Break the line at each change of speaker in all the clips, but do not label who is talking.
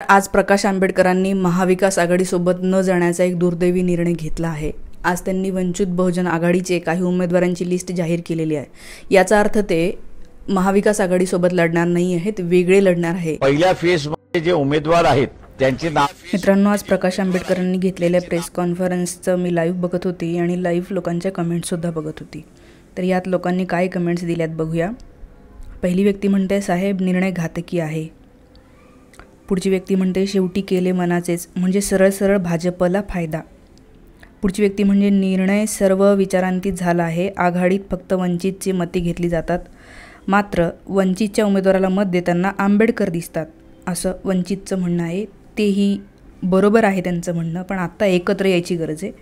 आज प्रकाश आंबेडकरांनी महाविकास आघाडीसोबत न जाण्याचा एक दुर्दैवी निर्णय घेतला आहे। आज त्यांनी वंचित बहुजन आघाडीचे काही उमेदवारांची लिस्ट जाहीर केलेली आहे। याचा अर्थ ते महाविकास आघाडीसोबत लढणार नाही आहेत, वेगळे लढणार आहे।
पहिल्या फेजमध्ये जे उमेदवार आहेत त्यांचे नाव
मित्रांनो, आज प्रकाश आंबेडकरांनी घेतलेल्या प्रेस कॉन्फरन्सचं मी लाईव्ह बघत होती आणि लाईव्ह लोकांच्या कमेंट्स सुद्धा बघत होती। तर यात लोकांनी काय कमेंट्स दिल्यात बघूया। पहिली व्यक्ती म्हणते, साहेब निर्णय घातकी आहे। पुढची व्यक्ती म्हणते, शेवटी केले मनाचेच, म्हणजे सरळ सरळ भाजपला फायदा। पुढची व्यक्ती म्हणजे, निर्णय सर्व विचारांतीत झाला आहे, आघाडीत फक्त वंचितची मते घेतली जातात, मात्र वंचितच्या उमेदवाराला मत देताना आंबेडकर दिसतात, असं वंचितचं म्हणणं आहे। तेही बरोबर आहे त्यांचं म्हणणं, पण आत्ता एकत्र यायची गरज आहे।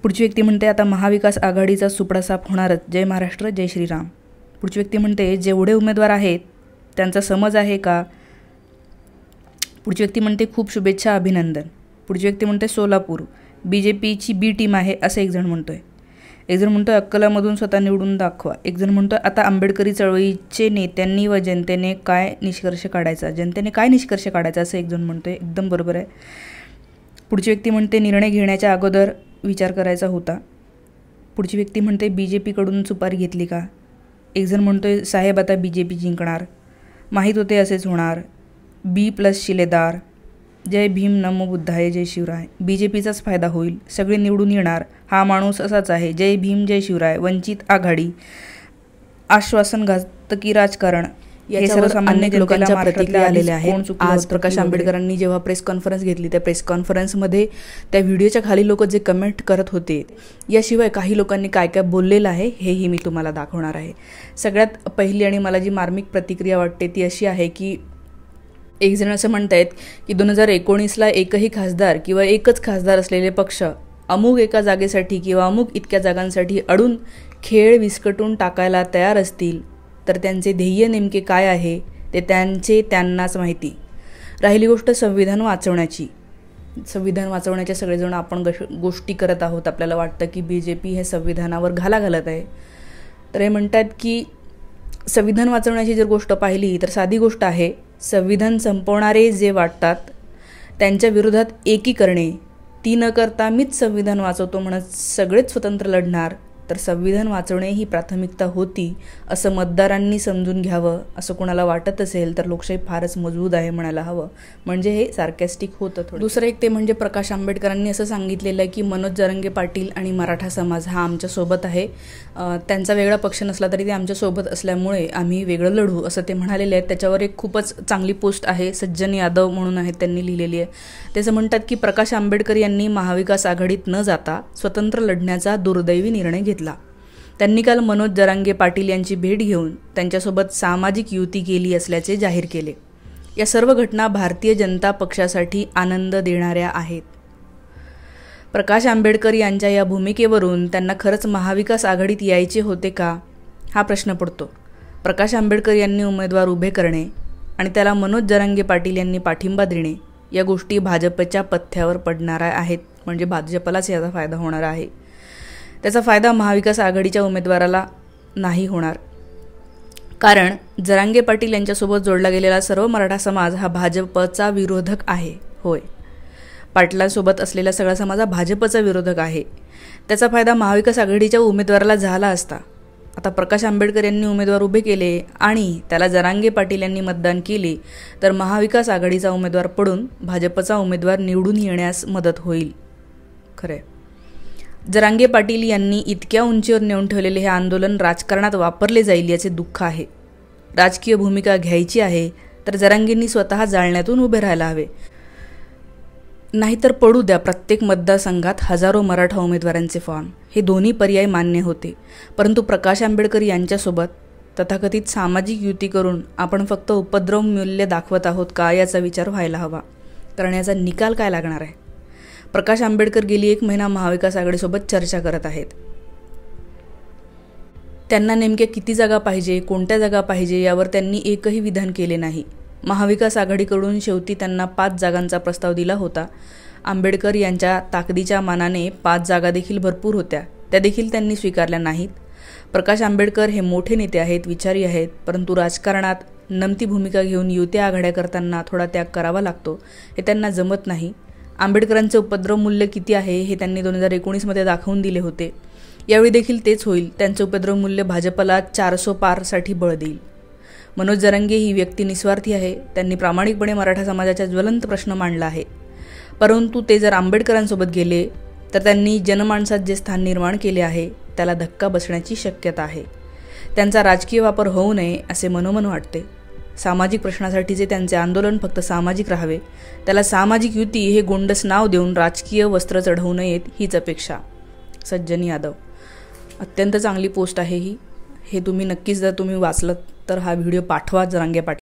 पुढची व्यक्ती म्हणते, आता महाविकास आघाडीचा सुपडा साफ होणारच, जय महाराष्ट्र जय श्रीराम। पुढची व्यक्ती म्हणते, जेवढे उमेदवार आहेत त्यांचा समज आहे का? पुढची व्यक्ती म्हणते, खूप शुभेच्छा अभिनंदन। पुढची व्यक्ती म्हणते, सोलापूर BJPची बी टीम आहे असं एक जण म्हणतोय। एक जण म्हणतोय, अक्कलामधून स्वतः निवडून दाखवा। एक जण म्हणतोय, आता आंबेडकरी चळवळीचे नेत्यांनी व जनतेने काय निष्कर्ष काढायचा असं एक जण म्हणतोय। एकदम बरोबर आहे। पुढची व्यक्ती म्हणते, निर्णय घेण्याच्या अगोदर विचार करायचा होता। पुढची व्यक्ती म्हणते, BJPकडून सुपारी घेतली का? एक जण म्हणतोय, साहेब आता BJP जिंकणार, माहीत होते असेच होणार, B+ शिलेदार, जय भीम नमो बुद्धाय जय शिवराय, BJPचाच फायदा होईल, सगळे निवडून येणार, हा माणूस असाच आहे, जय भीम जय शिवराय, वंचित आघाडी, आश्वासन घातकी राजकारण, हे सर्वसामान्य लोकांच्या प्रतिक्रिया आलेल्या आहेत। आज प्रकाश आंबेडकरांनी जेव्हा प्रेस कॉन्फरन्स घेतली, त्या प्रेस कॉन्फरन्समध्ये त्या व्हिडिओच्या खाली लोक जे कमेंट करत होते, याशिवाय काही लोकांनी काय काय बोललेलं आहे हेही मी तुम्हाला दाखवणार आहे। सगळ्यात पहिली आणि मला जी मार्मिक प्रतिक्रिया वाटते ती अशी आहे की एक जण असं म्हणतायत की 2019ला एकही खासदार किंवा एकच खासदार असलेले पक्ष अमुक एका जागेसाठी किंवा अमुक इतक्या जागांसाठी अडून खेळ विस्कटून टाकायला तयार असतील तर त्यांचे ध्येय नेमके काय आहे ते त्यांनाच माहिती। राहिली गोष्ट संविधान वाचवण्याची, संविधान वाचवण्याच्या सगळेजण आपण गोष्टी करत आहोत। आपल्याला वाटतं की BJP हे संविधानावर घाला घालत आहे। तर हे म्हणतात की संविधान वाचवण्याची जर गोष्ट पाहिली तर साधी गोष्ट आहे, संविधान संपवणारे जे वाटतात त्यांच्या विरोधात एकी करणे, ती न करता मीच संविधान वाचवतो म्हणत सगळेच स्वतंत्र लढणार, तर संविधान वाचवणे ही प्राथमिकता होती असं मतदारांनी समजून घ्यावं। असं कोणाला वाटत असेल तर लोकशाही फारच मजबूत आहे म्हणायला हवं, म्हणजे हे सार्कॅस्टिक होतं थोडं। दुसरं एक ते म्हणजे प्रकाश आंबेडकरांनी असं सांगितलेलं आहे की मनोज जरांगे पाटील आणि मराठा समाज हा आमच्यासोबत आहे, त्यांचा वेगळा पक्ष नसला तरी ते आमच्यासोबत असल्यामुळे आम्ही वेगळं लढू असं ते म्हणालेले आहेत। त्याच्यावर एक खूपच चांगली पोस्ट आहे, सज्जन यादव म्हणून आहेत त्यांनी लिहिलेली आहे। त्याचं म्हणतात की प्रकाश आंबेडकर यांनी महाविकास आघाडीत न जाता स्वतंत्र लढण्याचा दुर्दैवी निर्णय घेतला। त्यांनी काल मनोज जरांगे पाटील यांची भेट घेऊन त्यांच्यासोबत सामाजिक युती केली असल्याचे जाहीर केले। या सर्व घटना भारतीय जनता पक्षासाठी आनंद देणाऱ्या आहेत। प्रकाश आंबेडकर यांच्या या भूमिकेवरून त्यांना खरंच महाविकास आघाडीत यायचे होते का हा प्रश्न पडतो। प्रकाश आंबेडकर यांनी उमेदवार उभे करणे आणि त्याला मनोज जरांगे पाटील यांनी पाठिंबा देणे या गोष्टी भाजपच्या पथ्यावर पडणाऱ्या आहेत, म्हणजे भाजपलाच याचा फायदा होणार आहे। त्याचा फायदा महाविकास आघाडीच्या उमेदवाराला नाही होणार, कारण जरांगे पाटील यांच्यासोबत जोडला गेलेला सर्व मराठा समाज हा भाजपचा विरोधक आहे। होय, पाटलांसोबत असलेला सगळा समाज हा भाजपचा विरोधक आहे। त्याचा फायदा महाविकास आघाडीच्या उमेदवाराला झाला असता। आता प्रकाश आंबेडकर यांनी उमेदवार उभे केले आणि त्याला जरांगे पाटील यांनी मतदान केले तर महाविकास आघाडीचा उमेदवार पडून भाजपचा उमेदवार निवडून येण्यास मदत होईल। खरंय, जरांगे पाटील यांनी इतक्या उंचीवर नेऊन ठेवलेले हे आंदोलन राजकारणात वापरले जाईल याचे दुःख आहे। राजकीय भूमिका घ्यायची आहे तर जरांगेंनी स्वतः जाळण्यातून उभे राहायला हवे, नाहीतर पडू द्या प्रत्येक मतदारसंघात हजारो मराठा उमेदवारांचे फॉर्म। हे दोन्ही पर्याय मान्य होते, परंतु प्रकाश आंबेडकर यांच्यासोबत तथाकथित सामाजिक युती करून आपण फक्त उपद्रव मूल्य दाखवत आहोत का याचा विचार व्हायला हवा, कारण याचा निकाल काय लागणार आहे। प्रकाश आंबेडकर गेली 1 महिना महाविकास आघाडीसोबत चर्चा करत आहेत। त्यांना नेमक्या किती जागा पाहिजे, कोणत्या जागा पाहिजे यावर त्यांनी एकही विधान केले नाही। महाविकास आघाडीकडून शेवटी त्यांना 5 जागांचा प्रस्ताव दिला होता। आंबेडकर यांच्या ताकदीच्या मानाने 5 जागा देखील भरपूर होत्या, त्या देखील त्यांनी स्वीकारल्या नाहीत। प्रकाश आंबेडकर हे मोठे नेते आहेत, विचारी आहेत, परंतु राजकारणात नमती भूमिका घेऊन युत्या आघाड्या करताना थोडा त्याग करावा लागतो, हे त्यांना जमत नाही. आंबेडकरांचे उपद्रव मूल्य किती आहे हे त्यांनी 2019मध्ये दाखवून दिले होते. यावेळी देखील तेच होईल. त्यांचे उपद्रव मूल्य भाजपला 400 पारसाठी बळ देईल. मनोज जरांगे ही व्यक्ती निस्वार्थी आहे. त्यांनी प्रामाणिकपणे मराठा समाजाचा ज्वलंत प्रश्न मांडला आहे. परंतु ते जर आंबेडकरांसोबत गेले तर त्यांनी जनमानसात जे स्थान निर्माण केले आहे त्याला धक्का बसण्याची शक्यता आहे. त्यांचा राजकीय वापर होऊ नये असे मनोमन वाटते. सामाजिक प्रश्नासाठीचे त्यांचे आंदोलन फक्त सामाजिक राहावे, त्याला सामाजिक युती हे गोंडस नाव देऊन राजकीय वस्त्र चढवू नयेत हीच अपेक्षा. सज्जन यादव. अत्यंत चांगली पोस्ट आहे ही. हे तुम्ही नक्कीच जर तुम्ही वाचलं तर हा व्हिडिओ पाठवा जरांगे पाटील.